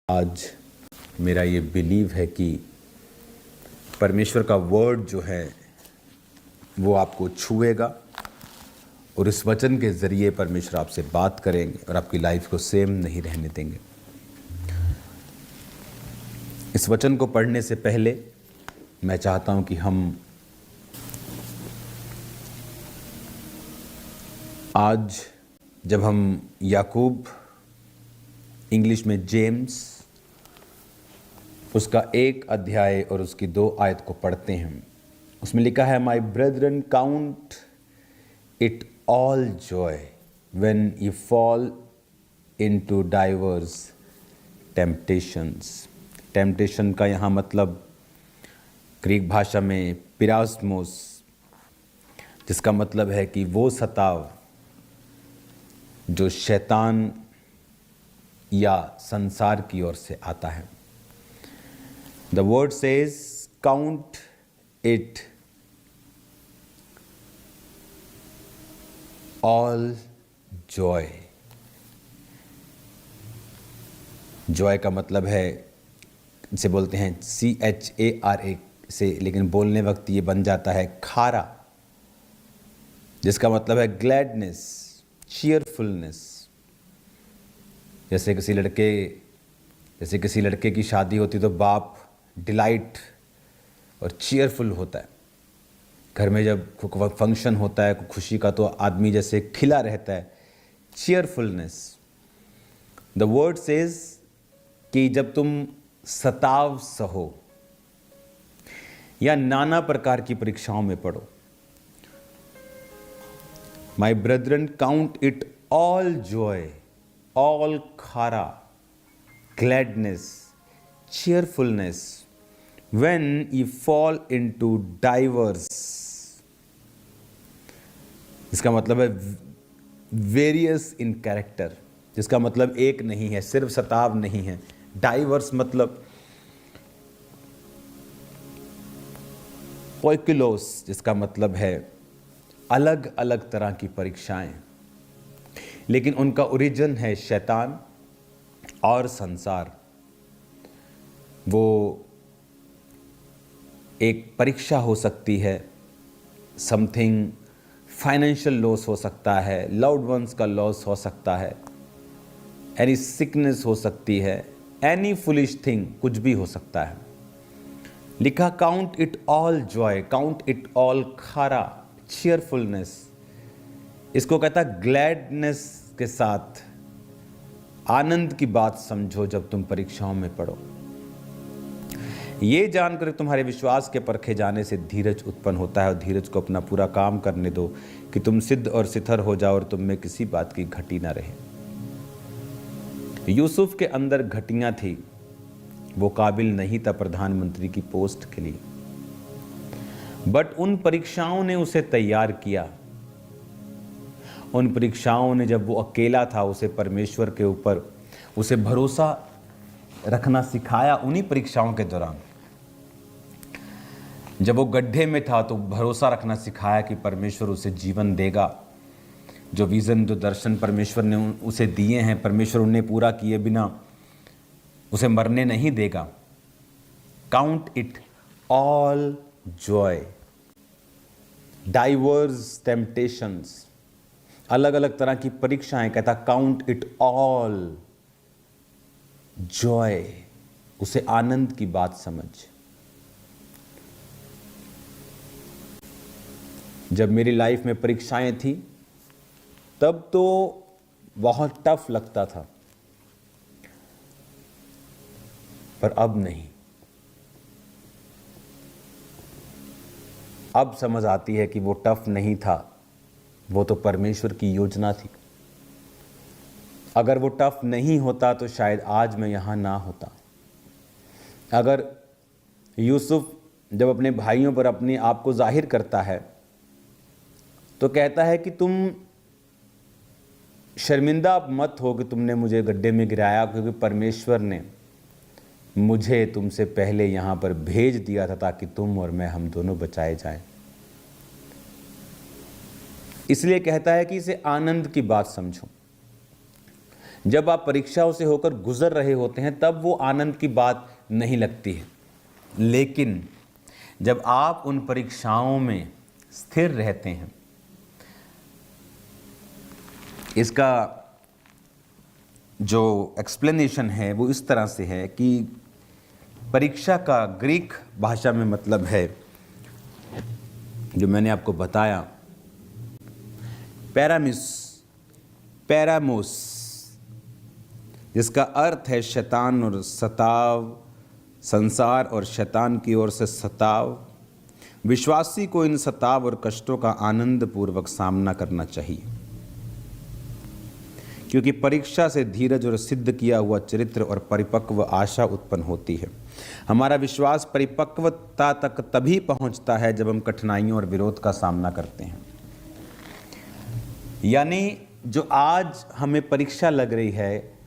आज मेरा ये बिलीव है कि परमेश्वर का वर्ड जो है वो आपको छुएगा और इस वचन के ज़रिए परमेश्वर आपसे बात करेंगे और आपकी लाइफ को सेम नहीं रहने देंगे। इस वचन को पढ़ने से पहले मैं चाहता हूं कि हम आज जब हम याकूब, इंग्लिश में जेम्स, उसका 1 अध्याय और उसकी 2 आयत को पढ़ते हैं। उसमें लिखा है, my brethren count it all joy when you fall into divers temptations. Temptation का यहाँ मतलब ग्रीक भाषा में पिरास्मोस, जिसका मतलब है कि वो सताव जो शैतान या संसार की ओर से आता है। The word says, count it all joy. Joy का मतलब है, इसे बोलते हैं CHARA से, लेकिन बोलने वक्त ये बन जाता है खारा, जिसका मतलब है ग्लैडनेस, चीयरफुलनेस। जैसे किसी लड़के की शादी होती तो बाप डिलाइट और चीयरफुल होता है। घर में जब फंक्शन होता है खुशी का तो आदमी जैसे खिला रहता है, चीयरफुलनेस। द वर्ड सेज कि जब तुम सताव सहो या नाना प्रकार की परीक्षाओं में पढ़ो, my brethren count it all joy, all खारा, gladness, cheerfulness, when you fall into diverse, इसका मतलब है वेरियस इन कैरेक्टर, जिसका मतलब एक नहीं है, सिर्फ सताव नहीं है। डाइवर्स मतलब पोइकिलोस, जिसका मतलब है अलग अलग तरह की परीक्षाएं, लेकिन उनका ओरिजिन है शैतान और संसार। वो एक परीक्षा हो सकती है, समथिंग फाइनेंशियल लॉस हो सकता है, लव्ड वंस का लॉस हो सकता है, एनी सिकनेस हो सकती है, एनी फुलिश थिंग, कुछ भी हो सकता है। लिखा count it all Joy, count it all खारा, चीयरफुलनेस। इसको कहता है ग्लैडनेस के साथ आनंद की बात समझो जब तुम परीक्षाओं में पढ़ो। ये जानकर तुम्हारे विश्वास के परखे जाने से धीरज उत्पन्न होता है, और धीरज को अपना पूरा काम करने दो कि तुम सिद्ध और सिथर हो जाओ और तुम में किसी बात की घटी ना रहे। यूसुफ के अंदर घटियां थी, वो काबिल नहीं था प्रधानमंत्री की पोस्ट के लिए, बट उन परीक्षाओं ने उसे तैयार किया। उन परीक्षाओं ने, जब वो अकेला था, उसे परमेश्वर के ऊपर उसे भरोसा रखना सिखाया। उन्हीं परीक्षाओं के दौरान जब वो गड्ढे में था तो भरोसा रखना सिखाया कि परमेश्वर उसे जीवन देगा। जो विज़न, जो दर्शन परमेश्वर ने उसे दिए हैं, परमेश्वर उन्हें पूरा किए बिना उसे मरने नहीं देगा। Count it all Joy, diverse temptations, अलग अलग तरह की परीक्षाएं, कहता काउंट इट ऑल जॉय, उसे आनंद की बात समझ। जब मेरी लाइफ में परीक्षाएं थी तब तो बहुत टफ लगता था, पर अब नहीं। अब समझ आती है कि वो टफ नहीं था, वो तो परमेश्वर की योजना थी। अगर वो टफ नहीं होता तो शायद आज मैं यहाँ ना होता। अगर यूसुफ जब अपने भाइयों पर अपने आप को जाहिर करता है तो कहता है कि तुम शर्मिंदा मत हो कि तुमने मुझे गड्ढे में गिराया, क्योंकि परमेश्वर ने मुझे तुमसे पहले यहाँ पर भेज दिया था ताकि तुम और मैं, हम दोनों बचाए जाएं। इसलिए कहता है कि इसे आनंद की बात समझो। जब आप परीक्षाओं से होकर गुजर रहे होते हैं तब वो आनंद की बात नहीं लगती है, लेकिन जब आप उन परीक्षाओं में स्थिर रहते हैं, इसका जो एक्सप्लेनेशन है वो इस तरह से है कि परीक्षा का ग्रीक भाषा में मतलब है, जो मैंने आपको बताया, पैरामोस, जिसका अर्थ है शैतान और सताव, संसार और शैतान की ओर से सताव। विश्वासी को इन सताव और कष्टों का आनंद पूर्वक सामना करना चाहिए, क्योंकि परीक्षा से धीरज और सिद्ध किया हुआ चरित्र और परिपक्व आशा उत्पन्न होती है। हमारा विश्वास परिपक्वता तक तभी पहुंचता है जब हम कठिनाइयों और विरोध का सामना करते हैं। यानी जो आज हमें परीक्षा लग रही है,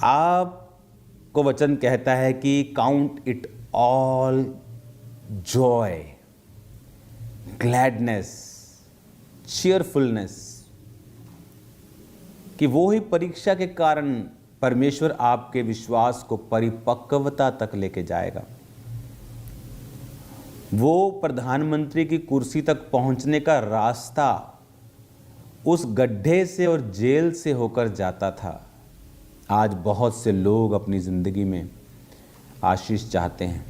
आपको वचन कहता है कि count it all Joy, gladness, cheerfulness, कि वो ही परीक्षा के कारण परमेश्वर आपके विश्वास को परिपक्वता तक लेके जाएगा। वो प्रधानमंत्री की कुर्सी तक पहुंचने का रास्ता उस गड्ढे से और जेल से होकर जाता था। आज बहुत से लोग अपनी ज़िंदगी में आशीष चाहते हैं,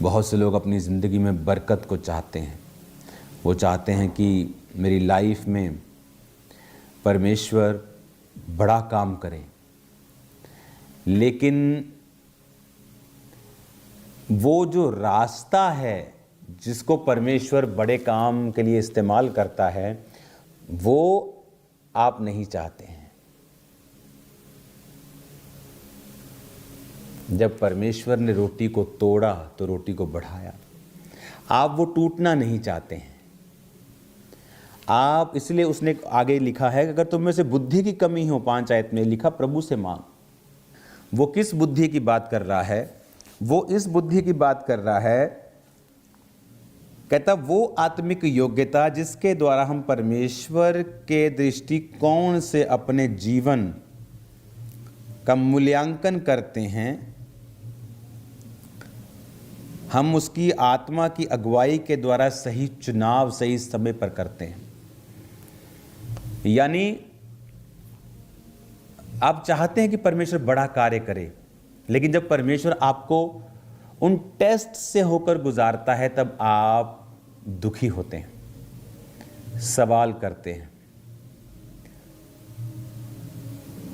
बहुत से लोग अपनी ज़िंदगी में बरकत को चाहते हैं। वो चाहते हैं कि मेरी लाइफ में परमेश्वर बड़ा काम करे, लेकिन वो जो रास्ता है जिसको परमेश्वर बड़े काम के लिए इस्तेमाल करता है, वो आप नहीं चाहते हैं। जब परमेश्वर ने रोटी को तोड़ा तो रोटी को बढ़ाया। आप वो टूटना नहीं चाहते हैं आप, इसलिए उसने आगे लिखा है कि अगर तुम में से बुद्धि की कमी हो, 5 आयत में लिखा, प्रभु से मांग। वो किस बुद्धि की बात कर रहा है? वो इस बुद्धि की बात कर रहा है, कहता वो आत्मिक योग्यता जिसके द्वारा हम परमेश्वर के दृष्टिकोण से अपने जीवन का मूल्यांकन करते हैं। हम उसकी आत्मा की अगुवाई के द्वारा सही चुनाव सही समय पर करते हैं। यानी आप चाहते हैं कि परमेश्वर बड़ा कार्य करे, लेकिन जब परमेश्वर आपको उन टेस्ट से होकर गुजारता है तब आप दुखी होते हैं, सवाल करते हैं,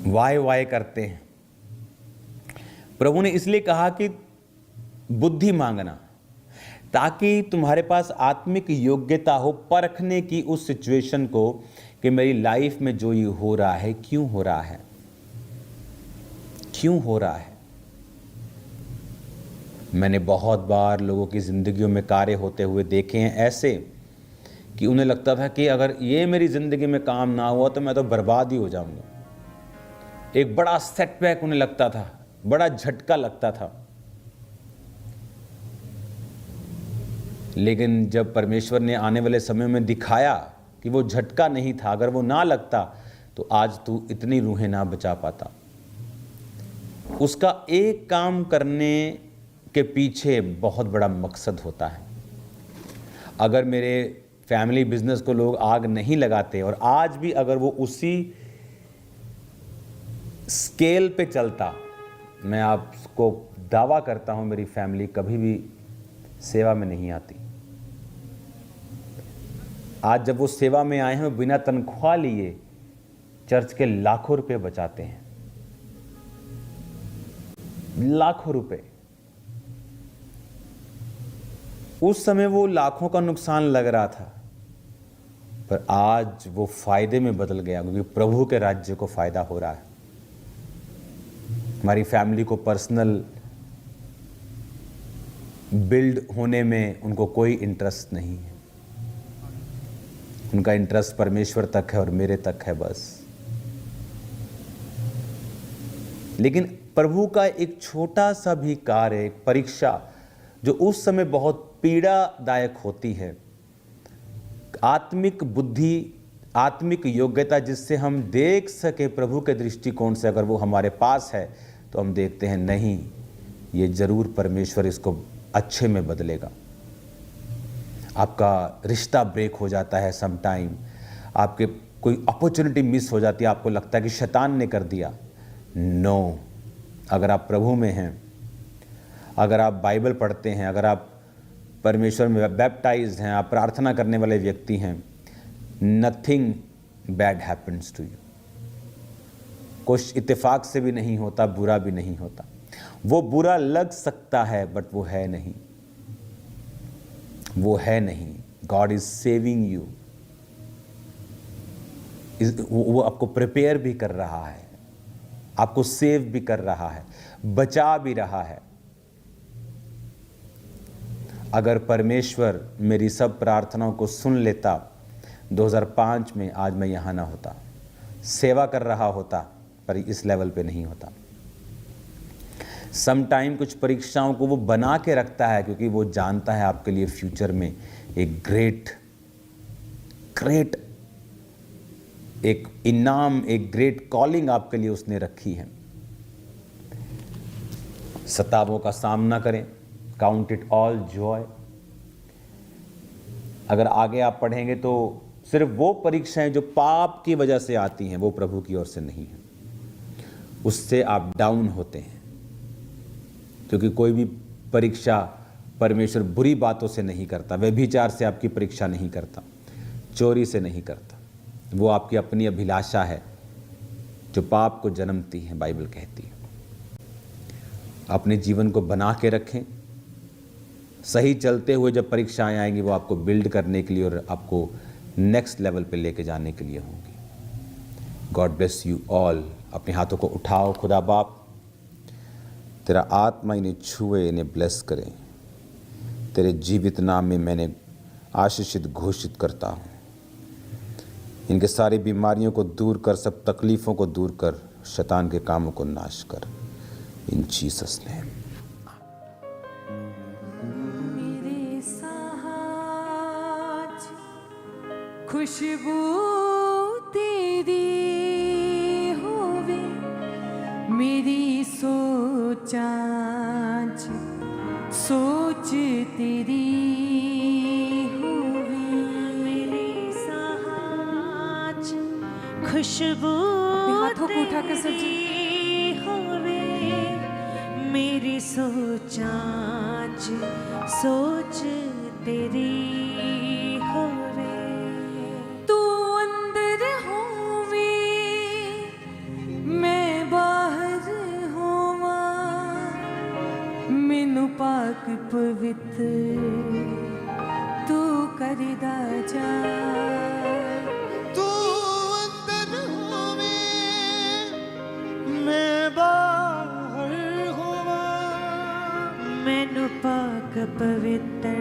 वाय करते हैं। प्रभु ने इसलिए कहा कि बुद्धि मांगना, ताकि तुम्हारे पास आत्मिक योग्यता हो परखने की उस सिचुएशन को कि मेरी लाइफ में जो ये हो रहा है क्यों हो रहा है, क्यों हो रहा है। मैंने बहुत बार लोगों की ज़िंदगियों में कार्य होते हुए देखे हैं ऐसे कि उन्हें लगता था कि अगर ये मेरी ज़िंदगी में काम ना हुआ तो मैं तो बर्बाद ही हो जाऊंगा। एक बड़ा सेटबैक उन्हें लगता था, बड़ा झटका लगता था। लेकिन जब परमेश्वर ने आने वाले समय में दिखाया कि वो झटका नहीं था, अगर वो ना लगता तो आज तू इतनी रूहें ना बचा पाता। उसका एक काम करने के पीछे बहुत बड़ा मकसद होता है। अगर मेरे फैमिली बिजनेस को लोग आग नहीं लगाते और आज भी अगर वो उसी स्केल पे चलता, मैं आपको दावा करता हूं मेरी फैमिली कभी भी सेवा में नहीं आती। आज जब वो सेवा में आए हैं, बिना तनख्वाह लिए चर्च के लाखों रुपए बचाते हैं, लाखों रुपए। उस समय वो लाखों का नुकसान लग रहा था, पर आज वो फायदे में बदल गया, क्योंकि प्रभु के राज्य को फायदा हो रहा है। हमारी फैमिली को पर्सनल बिल्ड होने में उनको कोई इंटरेस्ट नहीं है। उनका इंटरेस्ट परमेश्वर तक है और मेरे तक है बस। लेकिन प्रभु का एक छोटा सा भी कार्य, एक परीक्षा जो उस समय बहुत पीड़ादायक होती है, आत्मिक बुद्धि, आत्मिक योग्यता जिससे हम देख सके प्रभु के दृष्टिकोण से, अगर वो हमारे पास है तो हम देखते हैं नहीं, ये जरूर परमेश्वर इसको अच्छे में बदलेगा। आपका रिश्ता ब्रेक हो जाता है सम टाइम, आपके कोई अपॉर्चुनिटी मिस हो जाती है, आपको लगता है कि शैतान ने कर दिया। नो, अगर आप प्रभु में हैं, अगर आप बाइबल पढ़ते हैं, अगर आप परमेश्वर में बैप्टाइज्ड हैं, आप प्रार्थना करने वाले व्यक्ति हैं, nothing bad happens to you. कुछ इत्तेफाक से भी नहीं होता, बुरा भी नहीं होता। वो बुरा लग सकता है बट वो है नहीं, वो है नहीं। God is saving you. वो आपको प्रिपेयर भी कर रहा है, आपको सेव भी कर रहा है, बचा भी रहा है। अगर परमेश्वर मेरी सब प्रार्थनाओं को सुन लेता 2005 में, आज मैं यहाँ ना होता, सेवा कर रहा होता, पर इस लेवल पे नहीं होता। सम टाइम कुछ परीक्षाओं को वो बना के रखता है क्योंकि वो जानता है आपके लिए फ्यूचर में एक ग्रेट एक इनाम, एक ग्रेट कॉलिंग आपके लिए उसने रखी है। सतावों का सामना करें, काउंट इट ऑल जॉय। अगर आगे आप पढ़ेंगे तो सिर्फ वो परीक्षाएं जो पाप की वजह से आती हैं वो प्रभु की ओर से नहीं है, उससे आप डाउन होते हैं। क्योंकि कोई भी परीक्षा परमेश्वर बुरी बातों से नहीं करता, व्यभिचार से आपकी परीक्षा नहीं करता, चोरी से नहीं करता। वो आपकी अपनी अभिलाषा है जो पाप को जन्मती है, बाइबल कहती है। अपने जीवन को बना के रखें, सही चलते हुए जब परीक्षाएं आएंगी वो आपको बिल्ड करने के लिए और आपको नेक्स्ट लेवल पे लेके जाने के लिए होंगी। God bless you all. अपने हाथों को उठाओ। खुदा बाप, तेरा आत्मा इन्हें छुए, इन्हें ब्लेस करे। तेरे जीवित नाम में मैंने आशीषित घोषित करता हूँ। इनके सारी बीमारियों को दूर कर, सब तकलीफ़ों को दूर कर, शैतान के कामों को नाश कर। इन जीसस नेम। मेरे साथ खुशबू तेरी होवे, मेरी सोच तेरी होवे, मेरे साथ खुशबू हाथों को उठा के सजी होवे, मेरी सोच तेरी होवे। तू अंदर होवे, मैं बाहर होवा, मैनू पाक पवित्र तू करदा जा। तू अंदर होवे, मैं बाहर होवा, मैनू पाक पवित्र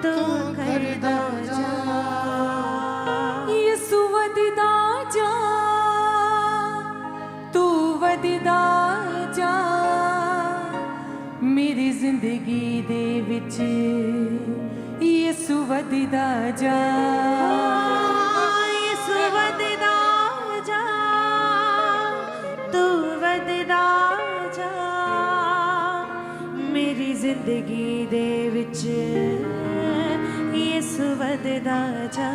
तू करदा जा। यीशु वददा जा, तू वददा जा, मेरी जिंदगी दे विच यीशु वददा जा। यीशु वददा जा, तू वददा जा, मेरी जिंदगी दे विच यीशु वददा जा।